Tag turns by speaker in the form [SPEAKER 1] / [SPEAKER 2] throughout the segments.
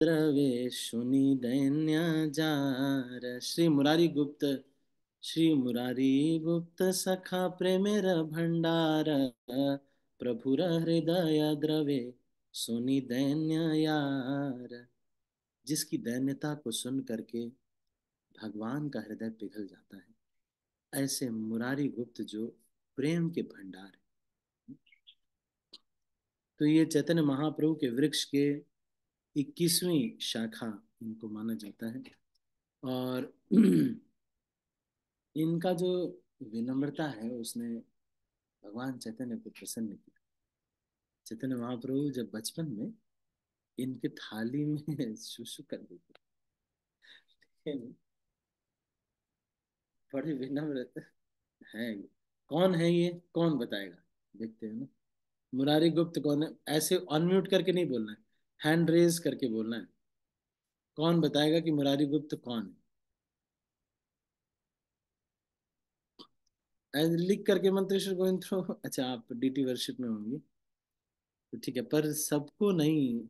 [SPEAKER 1] द्रवे शुनि दैन्य जार। श्री मुरारी गुप्त सखा प्रेमेर भंडार। प्रभुर हृदय द्रवे सुनि दैन्य यार। जिसकी दैन्यता को सुन करके भगवान का हृदय पिघल जाता है, ऐसे मुरारी गुप्त जो प्रेम के भंडार है। तो ये चैतन्य महाप्रभु के वृक्ष के 21वीं शाखा इनको माना जाता है। और इनका जो विनम्रता है उसने भगवान चैतन्य को प्रसन्न किया। चैतन्य महाप्रभु जब बचपन में इनके थाली में सुसु कर देते थे, बड़े विनम्र है। कौन है ये, कौन बताएगा? देखते हैं ना। मुरारी गुप्त कौन है? ऐसे अनम्यूट करके नहीं बोलना है, हैंड रेज करके बोलना है। कौन बताएगा कि मुरारी गुप्त कौन है? लिख करके मंत्रेश्वर गोविंद थ्रो। अच्छा, आप डीटी वर्शिप में होंगे तो ठीक है, पर सबको नहीं।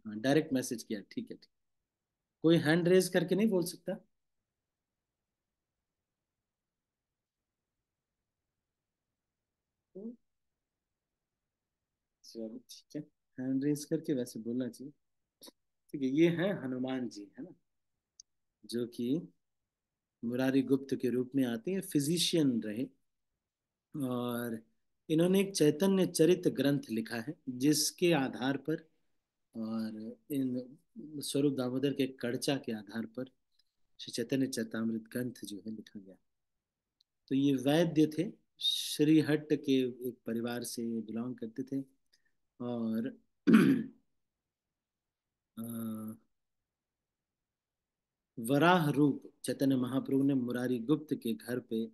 [SPEAKER 1] हाँ, डायरेक्ट मैसेज किया, ठीक है ठीक। कोई हैंड रेज करके नहीं बोल सकता? तो चलो ठीक है, हैंड रेज करके वैसे बोलना चाहिए। ठीक है, ये है हनुमान जी, है ना, जो कि मुरारी गुप्त के रूप में आते हैं, फिजिशियन रहे। और इन्होंने एक चैतन्य चरित ग्रंथ लिखा है, जिसके आधार पर और इन स्वरूप दामोदर के कड़चा के आधार पर श्री चैतन्य चरितामृत ग्रंथ जो है लिखा गया। तो ये वैद्य थे, श्रीहट्ट के एक परिवार से बिलोंग करते थे। और अ, वराह रूप चैतन्य महाप्रभु ने मुरारी गुप्त के घर पे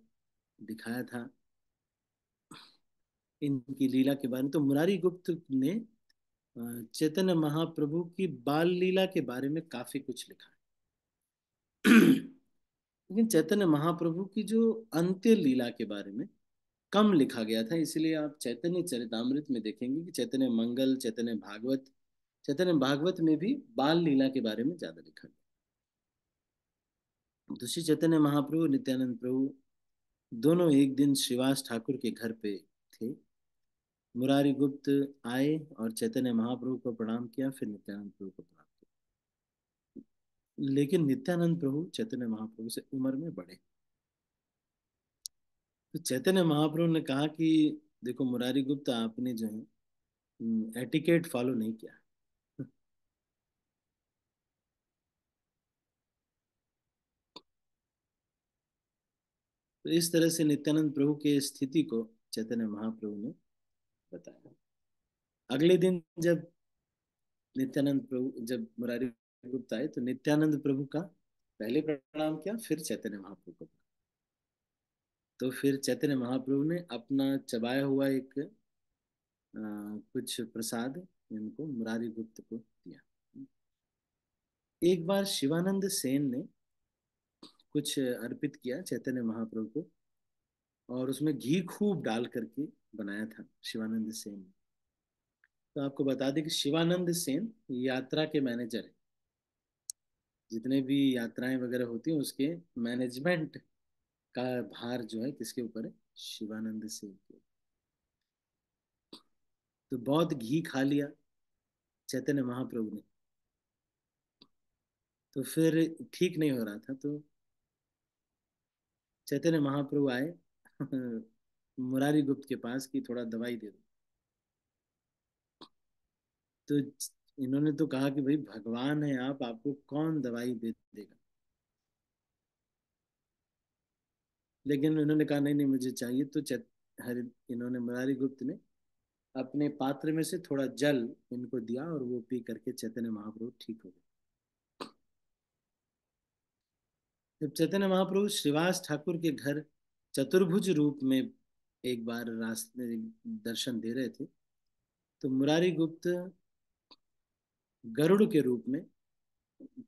[SPEAKER 1] दिखाया था। इनकी लीला के बारे में तो मुरारी गुप्त ने चैतन्य महाप्रभु की बाल लीला के बारे में काफी कुछ लिखा है। लेकिन चैतन्य महाप्रभु की जो अंत्य लीला के बारे में कम लिखा गया था, इसलिए आप चैतन्य चरितामृत में देखेंगे कि चैतन्य भागवत में भी बाल लीला के बारे में ज्यादा लिखा गया। तो श्री चैतन्य महाप्रभु नित्यानंद प्रभु दोनों एक दिन श्रीवास ठाकुर के घर पे थे। मुरारी गुप्त आए और चैतन्य महाप्रभु को प्रणाम किया, फिर नित्यानंद प्रभु को प्रणाम किया। लेकिन नित्यानंद प्रभु चैतन्य महाप्रभु से उम्र में बड़े। तो चैतन्य महाप्रभु ने कहा कि देखो मुरारी गुप्त, आपने जो है एटिकेट फॉलो नहीं किया। तो इस तरह से नित्यानंद प्रभु के स्थिति को चैतन्य महाप्रभु ने बताया। अगले दिन जब मुरारी गुप्त आए तो नित्यानंद प्रभु का पहले प्रणाम किया, फिर चैतन्य महाप्रभु को। तो फिर चैतन्य महाप्रभु ने अपना चबाया हुआ एक कुछ प्रसाद इनको मुरारी गुप्त को दिया। एक बार शिवानंद सेन ने कुछ अर्पित किया चैतन्य महाप्रभु को, और उसमें घी खूब डाल करके बनाया था शिवानंद सेन ने। तो आपको बता दें कि शिवानंद सेन यात्रा के मैनेजर है। जितने भी यात्राएं वगैरह होती हैं उसके मैनेजमेंट का भार जो है किसके ऊपर है? शिवानंद सेन के। तो बहुत घी खा लिया चैतन्य महाप्रभु ने, तो फिर ठीक नहीं हो रहा था। तो चैतन्य महाप्रभु आए मुरारी गुप्त के पास कि थोड़ा दवाई दे दो। तो इन्होंने तो कहा कि भाई भगवान है आप, आपको कौन दवाई दे देगा? लेकिन उन्होंने कहा नहीं नहीं मुझे चाहिए। तो हर इन्होंने मुरारी गुप्त ने अपने पात्र में से थोड़ा जल इनको दिया, और वो पी करके चैतन्य महाप्रभु ठीक हो गए। जब चैतन्य महाप्रभु श्रीवास ठाकुर के घर चतुर्भुज रूप में एक बार रास्ते दर्शन दे रहे थे, तो मुरारी गुप्त गरुड़ के रूप में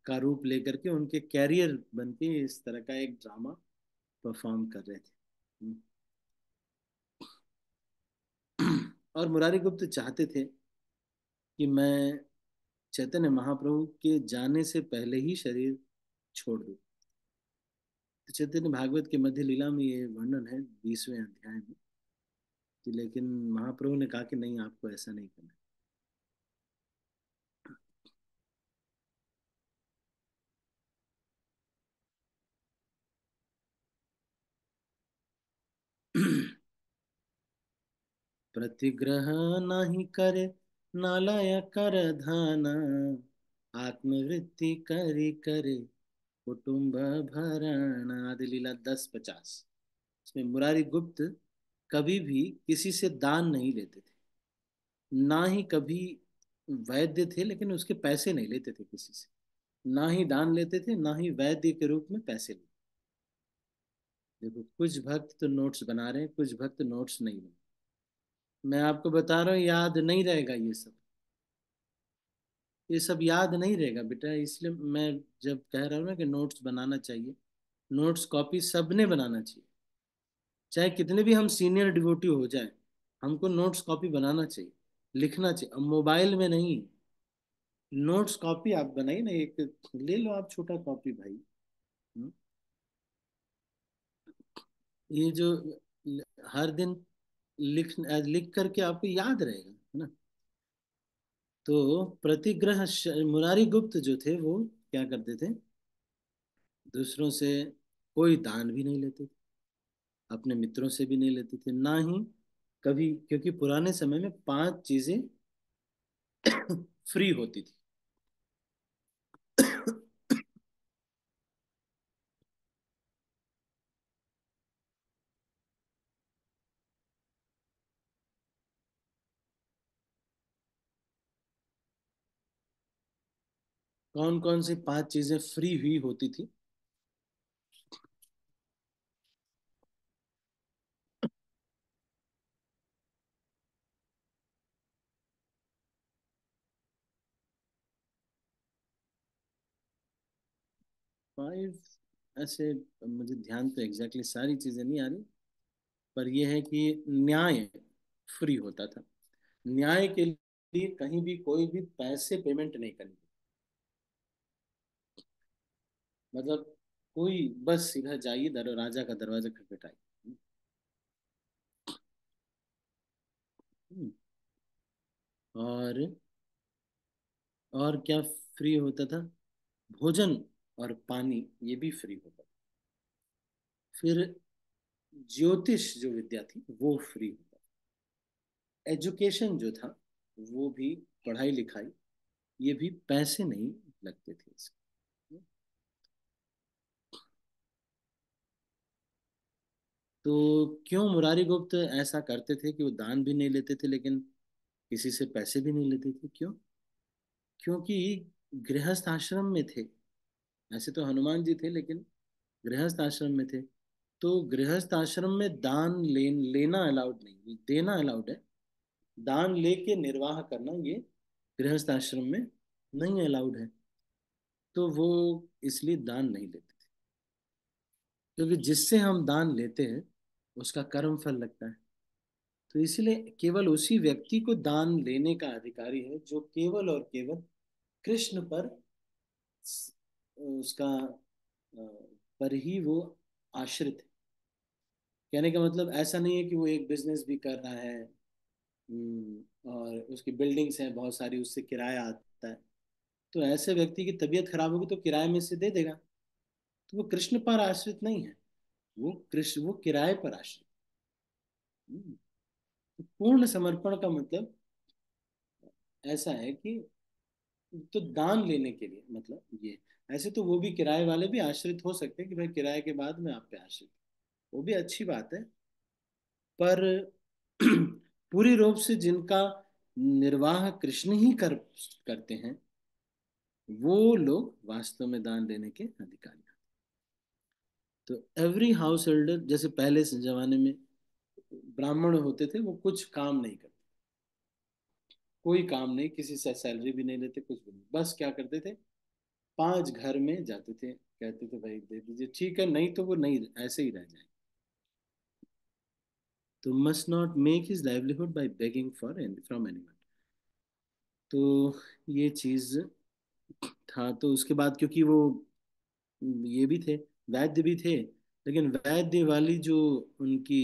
[SPEAKER 1] का रूप लेकर के उनके कैरियर बन के इस तरह का एक ड्रामा परफॉर्म कर रहे थे। और मुरारी गुप्त चाहते थे कि मैं चैतन्य महाप्रभु के जाने से पहले ही शरीर छोड़ दूं। तो चैतन्य भागवत के मध्य लीला में ये वर्णन है 20वें अध्याय में कि लेकिन महाप्रभु ने कहा कि नहीं, आपको ऐसा नहीं करना। प्रतिग्रह नहीं करे, नालय कर धन, आत्मवृत्ति करी करे, कुटुंब भरण। आदि लीला 10:50। इसमें मुरारी गुप्त कभी भी किसी से दान नहीं लेते थे, ना ही कभी वैद्य थे लेकिन उसके पैसे नहीं लेते थे किसी से, ना ही दान लेते थे, ना ही वैद्य के रूप में पैसे लेते। देखो, कुछ भक्त तो नोट्स बना रहे हैं, कुछ भक्त नोट्स नहीं बना। मैं आपको बता रहा हूँ, याद नहीं रहेगा ये सब। ये सब याद नहीं रहेगा बेटा, इसलिए मैं जब कह रहा हूँ ना कि नोट्स बनाना चाहिए, नोट्स कॉपी सबने बनाना चाहिए। चाहे कितने भी हम सीनियर डिवोटी हो जाए, हमको नोट्स कॉपी बनाना चाहिए, लिखना चाहिए। अब मोबाइल में नहीं, नोट्स कॉपी आप बनाइए ना, एक ले लो आप छोटा कॉपी भाई। हम्म? ये जो हर दिन लिख लिख करके आपको याद रहेगा, है ना। तो प्रतिग्रह मुरारी गुप्त जो थे वो क्या करते थे, दूसरों से कोई दान भी नहीं लेते थे, अपने मित्रों से भी नहीं लेते थे, ना ही कभी, क्योंकि पुराने समय में 5 चीजें फ्री होती थी। कौन कौन सी 5 चीजें फ्री हुई होती थी? 5 ऐसे, मुझे ध्यान तो एग्जैक्टली सारी चीजें नहीं आ रही, पर यह है कि न्याय फ्री होता था। न्याय के लिए कहीं भी कोई भी पैसे पेमेंट नहीं करनी, मतलब कोई बस सीधा जाइए, राजा का दरवाजा खटखटाइए। हम्म, और और क्या फ्री होता था? भोजन और पानी, ये भी फ्री होता था। फिर ज्योतिष जो विद्या थी वो फ्री होता था। एजुकेशन जो था वो भी, पढ़ाई लिखाई, ये भी पैसे नहीं लगते थे इसके। तो क्यों मुरारी गुप्त ऐसा करते थे कि वो दान भी नहीं लेते थे लेकिन किसी से पैसे भी नहीं लेते थे? क्यों? क्योंकि गृहस्थ आश्रम में थे। ऐसे तो हनुमान जी थे लेकिन गृहस्थ आश्रम में थे। तो गृहस्थ आश्रम में दान लेना अलाउड नहीं, देना अलाउड है। दान लेके निर्वाह करना ये गृहस्थ आश्रम में नहीं अलाउड है। तो वो इसलिए दान नहीं लेते थे, क्योंकि जिससे हम दान लेते हैं उसका कर्म फल लगता है। तो इसलिए केवल उसी व्यक्ति को दान लेने का अधिकारी है जो केवल और केवल कृष्ण पर उसका पर ही वो आश्रित है। कहने का मतलब ऐसा नहीं है कि वो एक बिजनेस भी कर रहा है, और उसकी बिल्डिंग्स हैं बहुत सारी, उससे किराया आता है। तो ऐसे व्यक्ति की तबीयत खराब होगी तो किराए में से दे देगा। तो वो कृष्ण पर आश्रित नहीं है, वो किराए पर आश्रित। हम्म, तो पूर्ण समर्पण का मतलब ऐसा है कि, तो दान लेने के लिए मतलब ये, ऐसे तो वो भी किराए वाले भी आश्रित हो सकते हैं कि भाई किराए के बाद में आप पे आश्रित, वो भी अच्छी बात है। पर पूरी रूप से जिनका निर्वाह कृष्ण ही करते हैं, वो लोग वास्तव में दान देने के अधिकारी हैं। तो एवरी हाउस होल्डर, जैसे पहले से जमाने में ब्राह्मण होते थे, वो कुछ काम नहीं करते, कोई काम नहीं, किसी से सैलरी भी नहीं लेते, कुछ भी नहीं, बस क्या करते थे, 5 घर में जाते थे, कहते थे भाई दे दीजिए, ठीक है, नहीं तो वो नहीं, ऐसे ही रह जाए। तो must not make his livelihood by begging for from anyone. तो ये चीज था। तो उसके बाद क्योंकि वो ये भी थे, वैद्य भी थे, लेकिन वैद्य वाली जो उनकी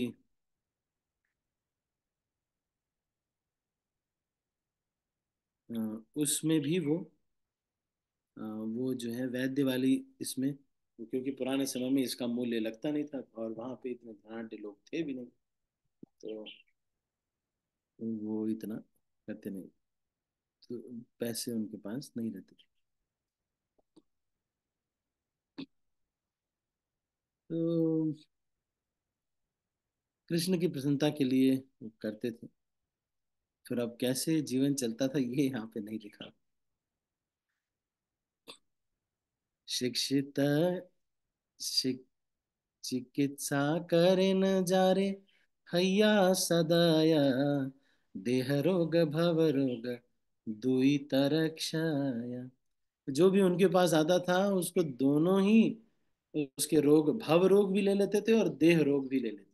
[SPEAKER 1] उसमें भी वो जो है वैद्य वाली इसमें, क्योंकि पुराने समय में इसका मूल्य लगता नहीं था और वहां पे इतने धनाढ़ लोग थे भी नहीं, तो वो इतना करते नहीं, तो पैसे उनके पास नहीं रहते थे। तो कृष्ण की प्रसन्नता के लिए वो करते थे। फिर अब कैसे जीवन चलता था ये यहाँ पे नहीं लिखा। शिक्षित शिक, चिकित्सा करे न जारे, हैया सदाया, देह रोग भव रोग दुई तरह क्षया। जो भी उनके पास आता था उसको दोनों ही, उसके रोग, भव रोग भी ले लेते थे और देह रोग भी ले लेते।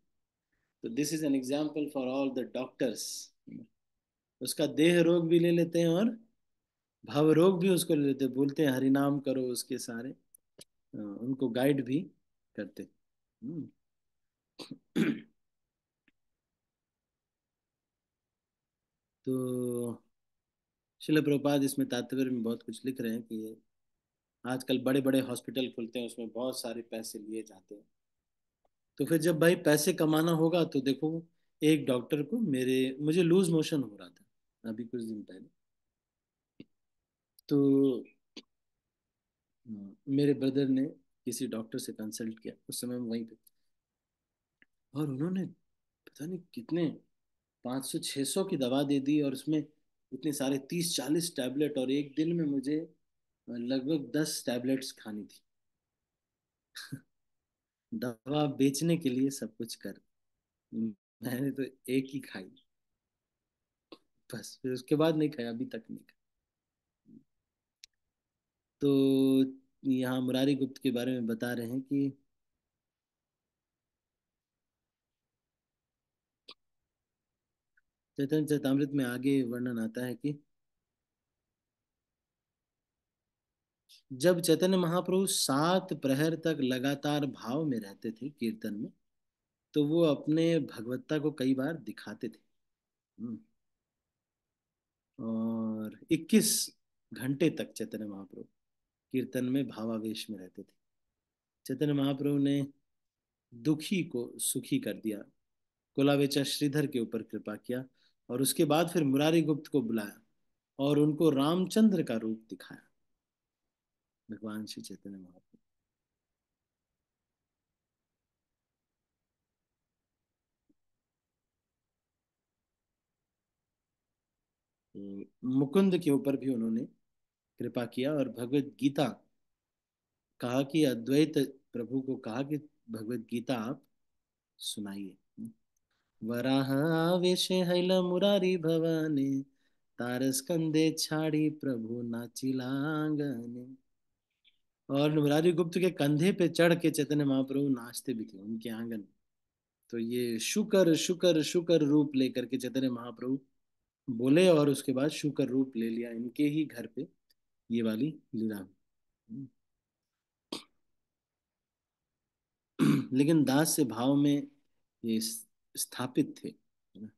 [SPEAKER 1] तो this is an example for all the doctors. उसका देह रोग भी ले लेते हैं और भव रोग भी उसको ले लेते हैं, बोलते हैं हरि नाम करो उसके सारे, उनको गाइड भी करते। हम्म। तो शिल प्रभुपाद इसमें तात्पर्य में बहुत कुछ लिख रहे हैं कि आजकल बड़े बड़े हॉस्पिटल खुलते हैं, उसमें बहुत सारे पैसे लिए जाते हैं। तो फिर जब भाई पैसे कमाना होगा तो देखो, एक डॉक्टर को मुझे लूज मोशन हो रहा था अभी कुछ दिन पहले। तो मेरे ब्रदर ने किसी डॉक्टर से कंसल्ट किया, उस समय मैं वहीं पे, और उन्होंने पता नहीं कितने 500 600 की दवा दे दी, और उसमें इतने सारे 30 40 टैबलेट, और एक दिन में मुझे लगभग 10 टैबलेट्स खानी थी। दवा बेचने के लिए सब कुछ कर, मैंने तो एक ही खाई, बस फिर उसके बाद नहीं खाया, अभी तक नहीं खाया। तो यहाँ मुरारी गुप्त के बारे में बता रहे हैं कि चैतन्य चैतामृत में आगे वर्णन आता है कि जब चैतन्य महाप्रभु 7 प्रहर तक लगातार भाव में रहते थे कीर्तन में, तो वो अपने भगवत्ता को कई बार दिखाते थे। हम्म, और 21 घंटे तक चैतन्य महाप्रभु कीर्तन में भावावेश में रहते थे। चैतन्य महाप्रभु ने दुखी को सुखी कर दिया, कुलावेचा श्रीधर के ऊपर कृपा किया, और उसके बाद फिर मुरारी गुप्त को बुलाया और उनको रामचंद्र का रूप दिखाया, भगवान श्री चैतन्य महाप्रभु। मुकुंद के ऊपर भी उन्होंने कृपा किया, और भगवत गीता कहा कि अद्वैत प्रभु को कहा कि भगवत गीता आप सुनाइए। वराह आवेशे हैल मुरारी भवाने, तार स्कंदे छाड़ी प्रभु नाचिलांगने। और मुरारी गुप्त के कंधे पे चढ़ के चैतन्य महाप्रभु नाचते भी थे उनके आंगन में। तो ये शुकर शुकर शुकर रूप लेकर के चैतन्य महाप्रभु बोले, और उसके बाद शुकर रूप ले लिया इनके ही घर पे, ये वाली लीला। लेकिन दास से भाव में ये स्थापित थे, है ना।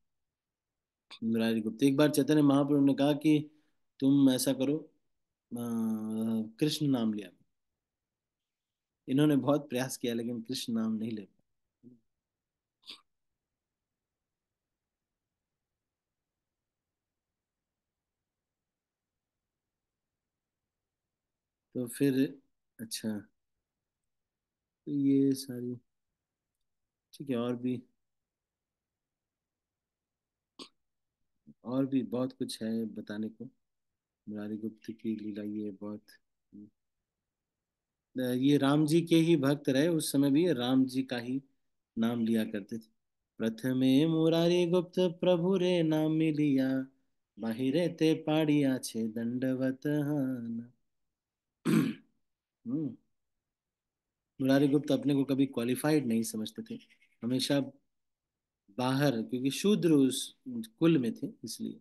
[SPEAKER 1] मुरारी गुप्त, एक बार चैतन्य महाप्रभु ने कहा कि तुम ऐसा करो, कृष्ण नाम लिया। इन्होंने बहुत प्रयास किया लेकिन कृष्ण नाम नहीं ले पाए। तो फिर अच्छा, तो ये सारी ठीक है, और भी बहुत कुछ है बताने को। मुरारी गुप्त की लीला ये बहुत, ये राम जी के ही भक्त रहे, उस समय भी राम जी का ही नाम लिया करते थे। प्रथमे मुरारी गुप्त प्रभु रे नाम लिया, बाहिरे ते पाड़िया छे दंडवत हाना। हम्म, मुरारी गुप्त अपने को कभी क्वालिफाइड नहीं समझते थे, हमेशा बाहर, क्योंकि शूद्र उस कुल में थे इसलिए।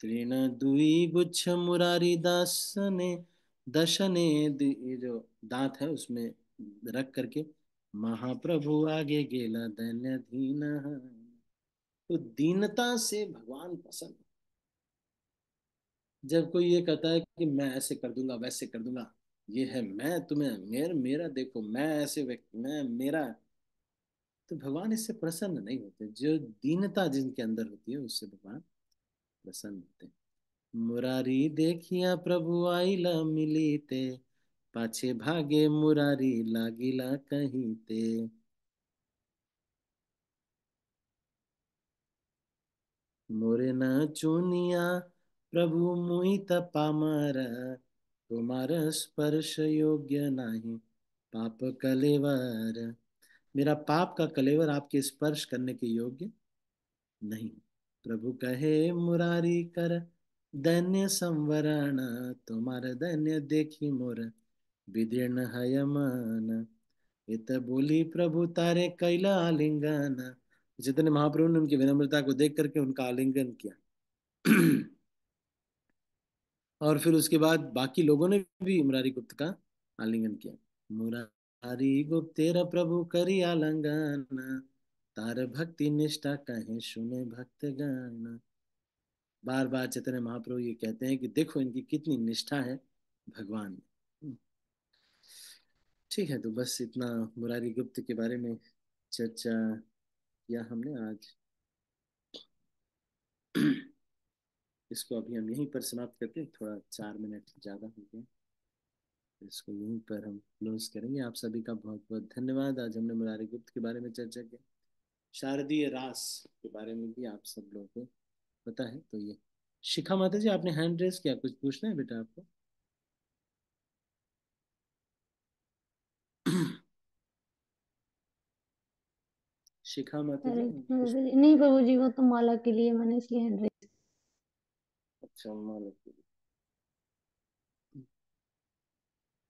[SPEAKER 1] तृण दुई गुच्छ मुरारी दासने दशने, ये जो दांत है उसमें रख करके महाप्रभु आगे गेला दैन्य दीन। तो दीनता से भगवान पसंद। जब कोई ये कहता है कि मैं ऐसे कर दूंगा वैसे कर दूंगा, ये है मैं तुम्हें मेरा देखो, मैं ऐसे व्यक्ति, मैं मेरा, तो भगवान इससे प्रसन्न नहीं होते। जो दीनता जिनके अंदर होती है उससे भगवान प्रसन्न होते हैं। मुरारी देखिया प्रभु आइला मिली ते, पाछे भागे मुरारी लागिला कहीं ते। मोरे न चुनिया प्रभु मुई पामर, तुम्हार स्पर्श योग्य नहीं पाप कलेवर। मेरा पाप का कलेवर आपके स्पर्श करने के योग्य नहीं। प्रभु कहे मुरारी कर दैन्य संवरण, तुम्हार दैन्य देखी मोर विदीर्ण है मन। इत बोली प्रभु तारे कैला आलिंगन। चैतन्य महाप्रभु ने उनकी विनम्रता को देख करके उनका आलिंगन किया। और फिर उसके बाद बाकी लोगों ने भी मुरारी गुप्त का आलिंगन किया। मुरारी गुप्त तेरा प्रभु करी आलिंगन, तार भक्ति निष्ठा कहे सुने भक्तगण। बार बार चैतन्य महाप्रभु ये कहते हैं कि देखो इनकी कितनी निष्ठा है भगवान में। ठीक है, तो बस इतना मुरारी गुप्त के बारे में चर्चा किया हमने आज। इसको अभी हम यहीं पर समाप्त करते हैं, थोड़ा 4 मिनट ज़्यादा हो गए। इसको यहीं पर हम क्लोज करेंगे। आप सभी का बहुत बहुत धन्यवाद। आज हमने मुरारी गुप्त के बारे में चर्चा की, शारदीय रास के बारे में भी आप सब लोगों को पता है। तो ये शिखा माता जी, आपने हैंड रेस किया, कुछ पूछना है बेटा आपको? शिखा माता जी
[SPEAKER 2] अरे
[SPEAKER 1] कुछ?
[SPEAKER 2] नहीं प्रभु जी, वो तो माला के लिए मैंने इसलिए हैंड रेज।
[SPEAKER 1] अच्छा, मान लो।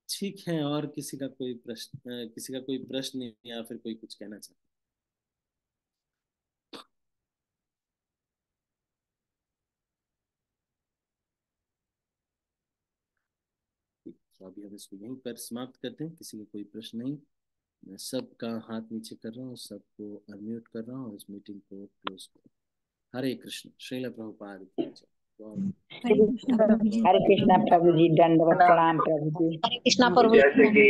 [SPEAKER 1] ठीक है, और किसी का कोई प्रश्न, किसी का कोई प्रश्न या फिर कोई कुछ कहना चाहता है? तो अभी हम इसको यहीं पर समाप्त करते हैं। किसी का कोई प्रश्न नहीं, मैं सबका हाथ नीचे कर रहा हूँ, सबको अनम्यूट कर रहा हूँ और इस मीटिंग को क्लोज कर। हरे कृष्ण, श्रील प्रभुपाद की जय। गौर
[SPEAKER 2] हरे कृष्णा प्रभु जी।
[SPEAKER 3] हरे कृष्णा प्रभु जी, दंडवत प्रणाम प्रभु जी।
[SPEAKER 2] हरे कृष्णा प्रभु जी।
[SPEAKER 4] जैसे कि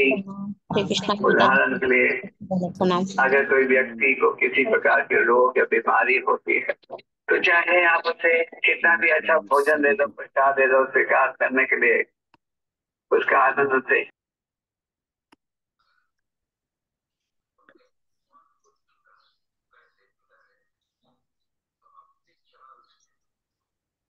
[SPEAKER 2] हरे कृष्णा माता
[SPEAKER 4] उदाहरण के लिए,
[SPEAKER 2] जी, प्रणाम।
[SPEAKER 4] अगर कोई व्यक्ति को किसी प्रकार के रोग या बीमारी होती है, तो चाहे आप उसे कितना भी अच्छा भोजन दे
[SPEAKER 1] सभी
[SPEAKER 4] दो,
[SPEAKER 1] को
[SPEAKER 4] प्रसाद दे दो, स्वीकार करने के लिए उसका आनंद उसे